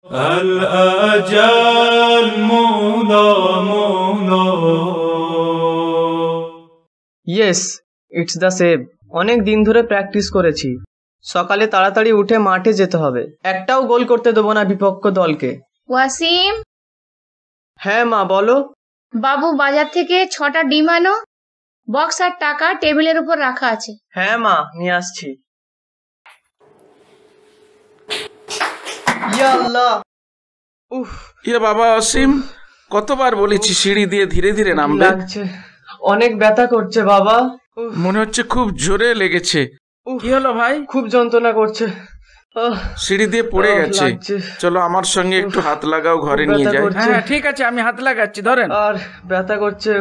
الأجل مولا مولا yes, it's the save. অনেক দিন ধরে প্র্যাকটিস করেছি। সকালে তাড়াতাড়ি উঠে মাঠে যেতে হবে। একটাও গোল করতে দেবো না বিপক্ষ দলকে। ওয়াসিম, হ্যাঁ মা, বলো। বাবু বাজার থেকে 6টা ডিম আনো। বক্স আর টাকা টেবিলের উপর রাখা আছে। হ্যাঁ মা, নিয়ে আসছি। ইয়া আল্লাহ, উফ, ইয়ে বাবা অসীম, কতবার বলেছি সিঁড়ি দিয়ে ধীরে ধীরে নামবে। লাগছে, অনেক ব্যথা করছে বাবা। মনে হচ্ছে খুব জোরে লেগেছে। কি হলো ভাই? খুব যন্ত্রণা করছে। সিঁড়ি দিয়ে পড়ে গেছে। চলো আমার সঙ্গে একটু হাত লাগাও, ঘরে নিয়ে যাই। হ্যাঁ ঠিক আছে, আমি হাত লাগাচ্ছি, ধরেন। আর ব্যথা করছে।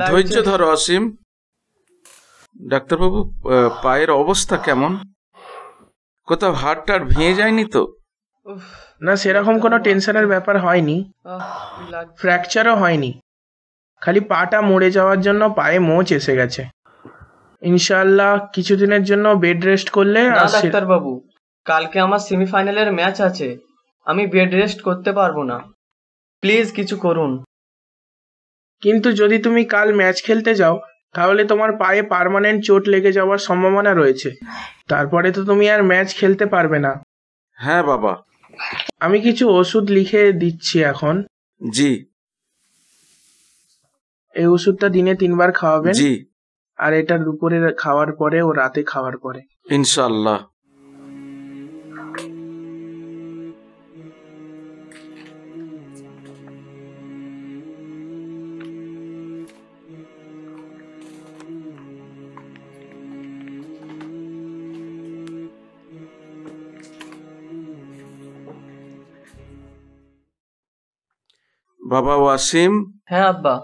ধৈর্য ধরো অসীম। ডাক্তারবাবু, পায়ের অবস্থা কেমন? কোথাও হাড় টাড় ভেঙে যায়নি তো? না, সেরকম কোনো টেনশনের ব্যাপার হয়নি, ফ্র্যাকচারও হয়নি। খালি পাটা মরে যাওয়ার জন্য পায়ে মোচ এসে গেছে। ইনশাআল্লাহ কিছুদিনের জন্য বেড রেস্ট করলে। না ডাক্তার বাবু, কালকে আমার সেমিফাইনালের ম্যাচ আছে, আমি বেড রেস্ট করতে পারবো না। প্লিজ কিছু করুন। কিন্তু যদি তুমি কাল ম্যাচ খেলতে যাও তাহলে তোমার পায়ে পার্মানেন্ট চোট লেগে যাওয়ার সম্ভাবনা রয়েছে। তারপরে তো তুমি আর ম্যাচ খেলতে পারবে না। হ্যাঁ বাবা। আমি কিছু ওষুধ লিখে দিচ্ছি এখন। জি। এই ওষুধটা দিনে 3 বার খাওয়াবেন। জি। আর এটা দুপুরে খাওয়ার পরে ও রাতে খাওয়ার পরে। ইনশাআল্লাহ। বাবা ওয়াসিম। হ্যাঁ আব্বা।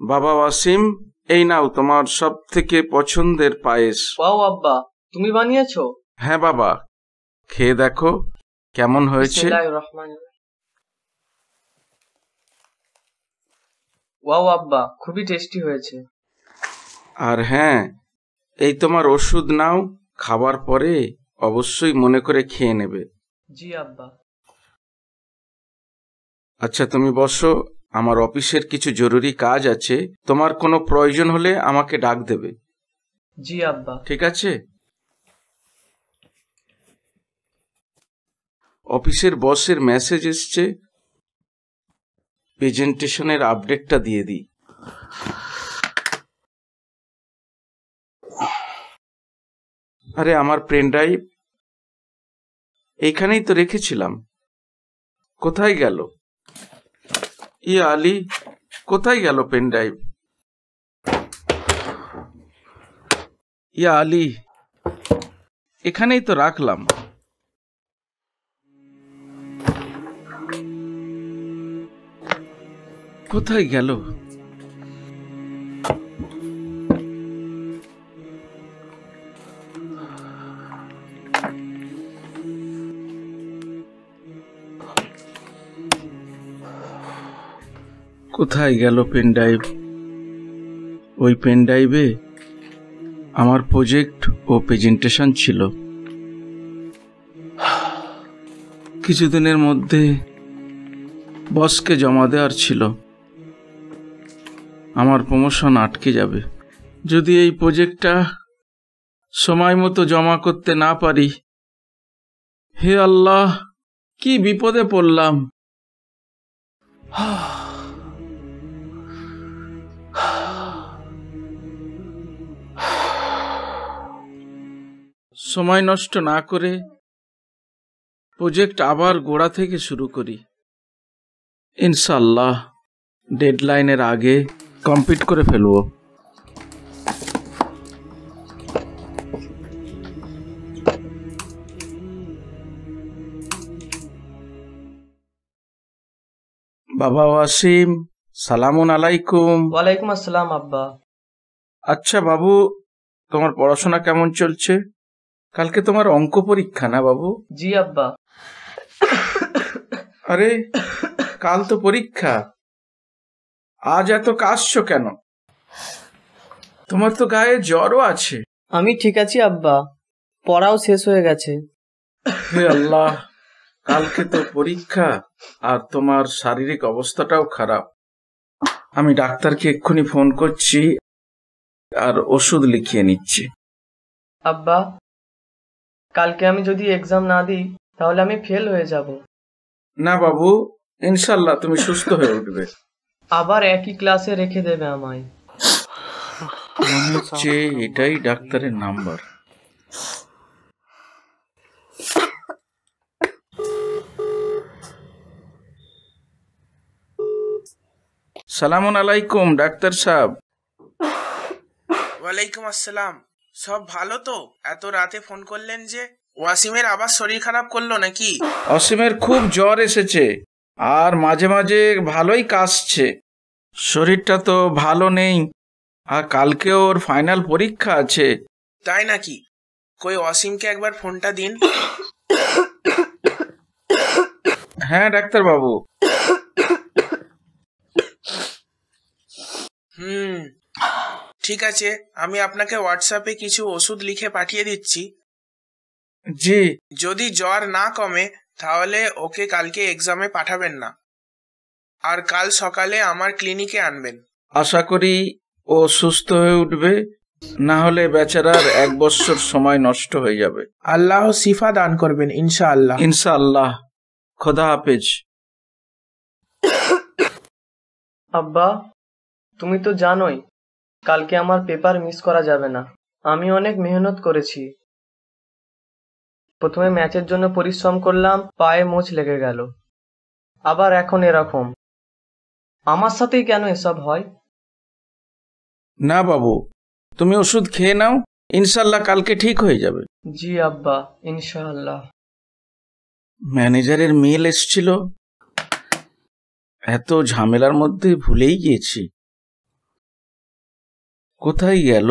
বাবা ওয়াসিম, এই নাও তোমার সব থেকে পছন্দের পায়েস। ওয়াও আব্বা, তুমি বানিয়েছো? হ্যাঁ বাবা, খেয়ে দেখো কেমন হয়েছে। বিসমিল্লাহির রহমানির রহিম। ওয়াও আব্বা, খুবই টেস্টি হয়েছে। আর হ্যাঁ, এই তোমার ওষুধ নাও, খাবার পরে অবশ্যই মনে করে খেয়ে নেবে। জি আব্বা। আচ্ছা তুমি বসো, আমার অফিসের কিছু জরুরি কাজ আছে, তোমার কোনো প্রয়োজন হলে আমাকে ডাক দেবে। জি আব্বা। ঠিক আছে? অফিসের বসের মেসেজ এসছে, প্রেজেন্টেশনের আপডেটটা দিয়ে দিই। আরে আমার পেন ড্রাইভ এইখানেই তো রেখেছিলাম, কোথায় গেল? ইয়া আলী, কোথায় গেল পেন ড্রাইভ? ইয়া আলী, এখানেই তো রাখলাম। কোথায় গেল? কোথায় গেল পেন ড্রাইভ? ওই পেন ড্রাইভে আমার প্রজেক্ট ও প্রেজেন্টেশন ছিল। কিছুদিনের মধ্যে বসকে জমা দেওয়ার ছিল। আমার প্রমোশন আটকে যাবে যদি এই প্রজেক্টটা সময় মতো জমা করতে না পারি। হে আল্লাহ, কি বিপদে পড়লাম। সময় নষ্ট না করে প্রজেক্ট আবার গোড়া থেকে শুরু করি। ইনশাআল্লাহ ডেডলাইনের আগে কমপ্লিট করে ফেলবো। বাবা ওয়াসিম, সালামুন আলাইকুম। ওয়ালাইকুম আসসালাম আব্বা। আচ্ছা বাবু, তোমার পড়াশোনা কেমন চলছে? কালকে তোমার অঙ্ক পরীক্ষা না বাবু? জি আব্বা। আরে কাল তো পরীক্ষা, আজ এত কাশছো কেন? তোমার তো গায়ে জ্বরও আছে। আমি ঠিক আছি আব্বা, পড়াও শেষ হয়ে গেছে। হে আল্লাহ, কালকে তো পরীক্ষা, আর তোমার শারীরিক অবস্থাটাও খারাপ। আমি ডাক্তারকে এক্ষুনি ফোন করছি আর ওষুধ লিখিয়ে নিচ্ছি। আব্বা, কালকে আমি যদি এক্সাম না দিই তাহলে আমি ফেল হয়ে যাব। না বাবু, ইনশাল্লাহ তুমি সুস্থ হয়ে উঠবে। আবার একই ক্লাসে রেখে দেবে আমায়। মনে হচ্ছে এটাই ডাক্তারের নাম্বার। সালামুন আলাইকুম ডাক্তার সাহেব। ওয়ালাইকুম আসসালাম। সব ভালো তো? এত রাতে ফোন করলেন যে? ওয়াসিমের আবার শরীর খারাপ করলো নাকি? অসীমের খুব জ্বর এসেছে, আর মাঝে মাঝে ভালোই কাশছে। শরীরটা তো ভালো নেই, আর কালকে ওর ফাইনাল পরীক্ষা আছে। তাই নাকি? কই ওয়াসিমকে একবার ফোনটা দিন। হ্যাঁ ডাক্তার বাবু। ঠিক আছে, আমি আপনাকে হোয়াটসঅ্যাপে কিছু ওষুধ লিখে পাঠিয়ে দিচ্ছি। জি। যদি জ্বর না কমে তাহলে ওকে কালকে এক্সামে পাঠাবেন না, আর কাল সকালে আমার ক্লিনিকে আনবেন। আশা করি ও সুস্থ হয়ে উঠবে, না হলে বেচারার 1 বছর সময় নষ্ট হয়ে যাবে। আল্লাহ শিফা দান করবেন ইনশাআল্লাহ। ইনশাআল্লাহ। খোদা হাফেজ। আব্বা, তুমি তো জানোই কালকে আমার পেপার মিস করা যাবে না। আমি অনেক মেহনত করেছি। প্রথমে ম্যাচের জন্য পরিশ্রম করলাম, পায়ে মোচ লেগে গেল, আবার এখন এরকম। আমার সাথেই কেন এসব হয়? না বাবু, তুমি ওষুধ খেয়ে নাও, ইনশাআল্লাহ কালকে ঠিক হয়ে যাবে। জি আব্বা, ইনশাআল্লাহ। ম্যানেজারের মেল এসেছিল, এত ঝামেলার মধ্যে ভুলেই গিয়েছি। কোথায় গেল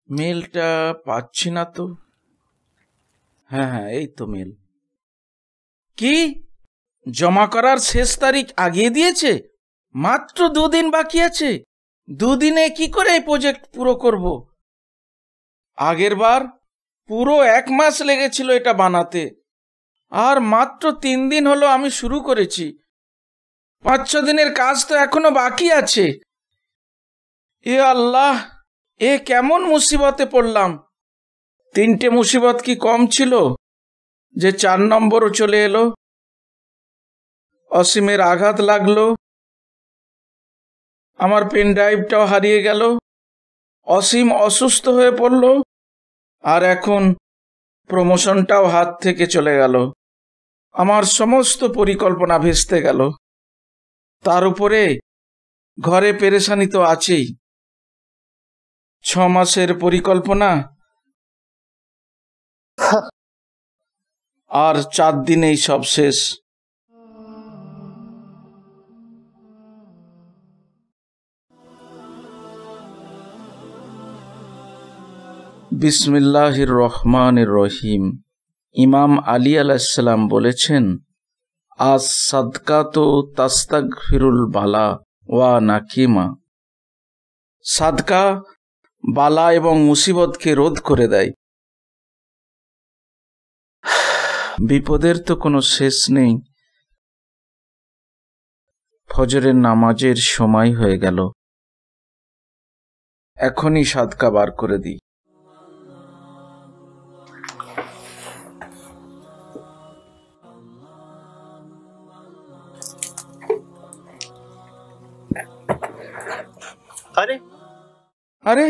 মেলটা? পাচ্ছি না তো। হ্যাঁ, এই তো মেল। কি জমা করার শেষ তারিখ আগিয়ে দিয়েছে? মাত্র 2 দিন বাকি আছে। 2 দিনে কি করে এই প্রজেক্ট পুরো করব? আগের বার পুরো 1 মাস লেগেছিল এটা বানাতে, আর মাত্র 3 দিন হলো আমি শুরু করেছি। 5-6 দিনের কাজ তো এখনো বাকি আছে। এ আল্লাহ, এ কেমন মুসিবতে পড়লাম। 3টে মুসিবত কি কম ছিল যে 4 নম্বরও চলে এলো? অসীমের আঘাত লাগলো, আমার পেন ড্রাইভটাও হারিয়ে গেল, অসীম অসুস্থ হয়ে পড়ল, আর এখন প্রমোশনটাও হাত থেকে চলে গেল। আমার সমস্ত পরিকল্পনা ভেস্তে গেল। তার উপরে ঘরে পেরেশানি তো আছেই। 6 মাসের পরিকল্পনা, আর 4 দিনেই সব শেষ। বিসমিল্লাহির রহমানির রহিম। ইমাম আলী আলাইহিসসালাম বলেছেন, আজ সাদকা তো তাস্তাগফিরুল বালা ওয়া নাকিমা। সাদকা বালা এবং মুসিবতকে রোধ করে দেয়। বিপদের তো কোনো শেষ নেই। ফজরের নামাজের সময় হয়ে গেল, এখনই সাদকা বার করে দিই। আরে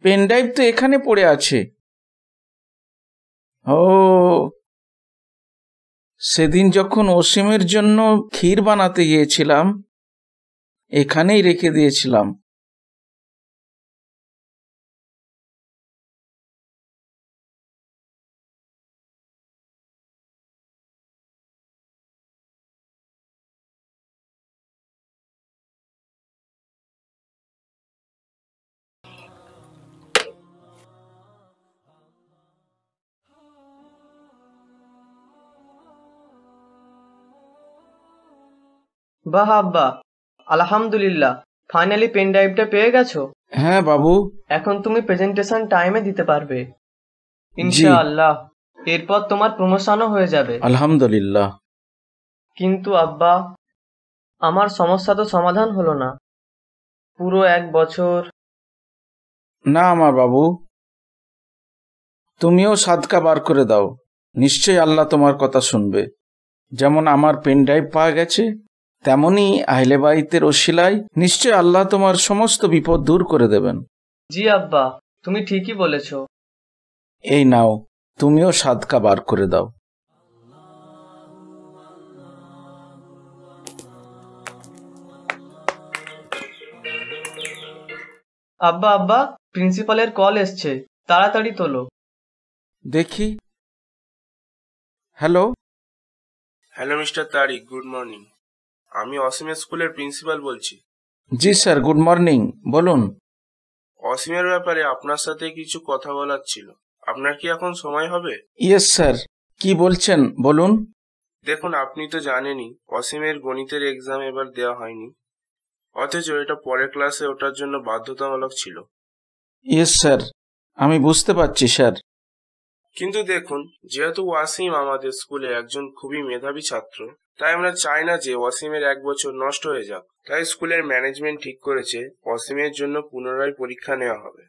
পেন ড্রাইভ তো এখানে পড়ে আছে। ও, সেদিন যখন অসীমের জন্য ক্ষীর বানাতে গিয়েছিলাম এখানেই রেখে দিয়েছিলাম। বাহ আব্বা, আলহামদুলিল্লাহ, ফাইনালি পেন ড্রাইভটা পেয়ে গেছো। হ্যাঁ বাবু। এখন তুমি প্রেজেন্টেশন টাইমে দিতে পারবে ইনশাআল্লাহ। এরপর তোমার প্রমোশনও হয়ে যাবে। আলহামদুলিল্লাহ। কিন্তু আব্বা, আমার সমস্যা তো সমাধান হলো না। পুরো 1 বছর। না আমার বাবু, তুমিও সাদকা বার করে দাও, নিশ্চয়ই আল্লাহ তোমার কথা শুনবে। যেমন আমার পেন ড্রাইভ পাওয়া গেছে, তেমনি আহলে বাইতের ওসিলায় নিশ্চয় আল্লাহ তোমার সমস্ত বিপদ দূর করে দেবেন। জি আব্বা, তুমি ঠিকই বলেছ। এই নাও, তুমিও সাদকা বার করে দাও। আব্বা আব্বা, প্রিন্সিপালের কল এসছে, তাড়াতাড়ি তোলো। দেখি। হ্যালো। হ্যালো মিস্টার তারিক, গুড মর্নিং। আমি অসীমের স্কুলের প্রিন্সিপাল বলছি। জি স্যার, গুড মর্নিং, বলুন। অসীমের ব্যাপারে আপনার সাথে কিছু কথা বলার ছিল, আপনার কি এখন সময় হবে? ইয়েস স্যার, কি বলছেন বলুন। দেখুন, আপনি তো জানেনই অসীমের গণিতের এক্সাম এবার দেওয়া হয়নি, অথচ এটা পরের ক্লাসে ওঠার জন্য বাধ্যতামূলক ছিল। ইয়েস স্যার, আমি বুঝতে পারছি স্যার। কিন্তু দেখুন, যেহেতু ওয়াসিম আমাদের স্কুলে একজন খুবই মেধাবী ছাত্র, তাই আমরা চাই না যে ওয়াসিমের 1 বছর নষ্ট হয়ে যাক। তাই স্কুলের ম্যানেজমেন্ট ঠিক করেছে ওয়াসিমের জন্য পুনরায় পরীক্ষা নেওয়া হবে।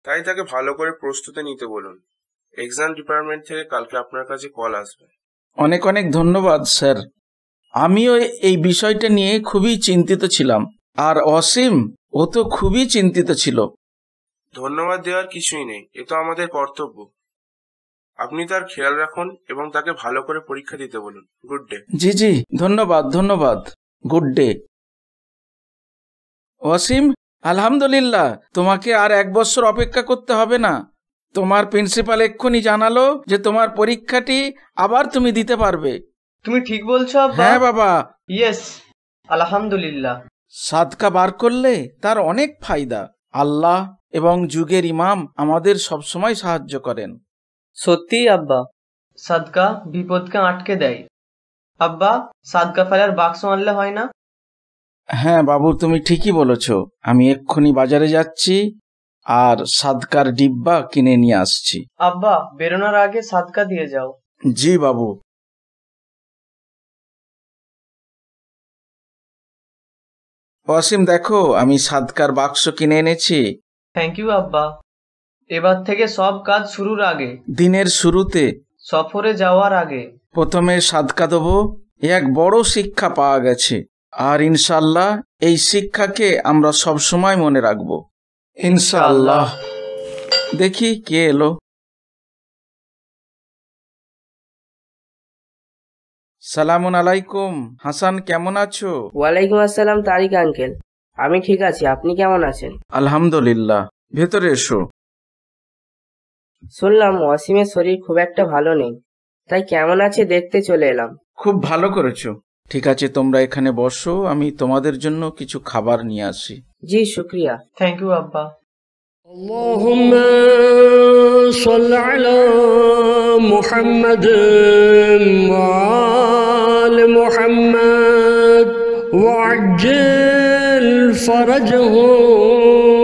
তাই তাকে ভালো করে প্রস্তুতি নিতে বলুন। এক্সাম ডিপার্টমেন্ট থেকে কালকে আপনার কাছে কল আসবে। অনেক অনেক ধন্যবাদ স্যার। আমিও এই বিষয়টা নিয়ে খুবই চিন্তিত ছিলাম, আর অসীম ও তো খুবই চিন্তিত ছিল। ধন্যবাদ দেওয়ার কিছুই নেই, এ তো আমাদের কর্তব্য। আপনি তার খেয়াল রাখুন এবং তাকে ভালো করে পরীক্ষা দিতে বলুন। Good day. জি জি, ধন্যবাদ ধন্যবাদ, গুড ডে। অসীম, আলহামদুলিল্লাহ, তোমাকে আর 1 বছর অপেক্ষা করতে হবে না। তোমার প্রিন্সিপাল এক্ষুনি জানালো যে তোমার পরীক্ষাটি আবার তুমি দিতে পারবে। তুমি ঠিক বলছো আব্বা? হ্যাঁ বাবা। ইয়েস, আলহামদুলিল্লাহ। সাদকা বার করলে তার অনেক ফায়দা। আল্লাহ এবং যুগের ইমাম আমাদের সবসময় সাহায্য করেন। সত্যিই আব্বা, সাদকা বিপদকে আটকে দেয়। আব্বা, সাদকা ফেলার বাক্স আনলে হয় না? হ্যাঁ বাবু, তুমি ঠিকই বলেছ। আমি এক্ষুনি বাজারে যাচ্ছি আর সাদকার ডিব্বা কিনে নিয়ে আসছি। আব্বা, বেরোনোর আগে সাদকা দিয়ে যাও। জি বাবু। অসীম, দেখো আমি সাদকার বাক্স কিনে এনেছি। থ্যাংক ইউ আব্বা। এবার থেকে সব কাজ শুরুর আগে, দিনের শুরুতে, সফরে যাওয়ার আগে প্রথমে সাদকা দেবো। এক বড় শিক্ষা পাওয়া গেছে, আর ইনশাল্লাহ এই শিক্ষাকে আমরা সব সময় মনে রাখবো ইনশাল্লাহ। দেখি কে এলো। সালামুন আলাইকুম। হাসান, কেমন আছো? ওয়ালাইকুম আসসালাম তারিক আঙ্কেল, আমি ঠিক আছি, আপনি কেমন আছেন? আলহামদুলিল্লাহ। ভেতরে এসো। শুনলাম ওয়াসিমের শরীর খুব একটা ভালো নেই, তাই কেমন আছে দেখতে চলে এলাম। খুব ভালো করেছো। ঠিক আছে, তোমরা এখানে বসো, আমি তোমাদের জন্য কিছু খাবার নিয়ে আসি। জি শুক্রিয়া। থ্যাংক ইউ আব্বা। اللهم صل على محمد وآل محمد وعجل فرجهم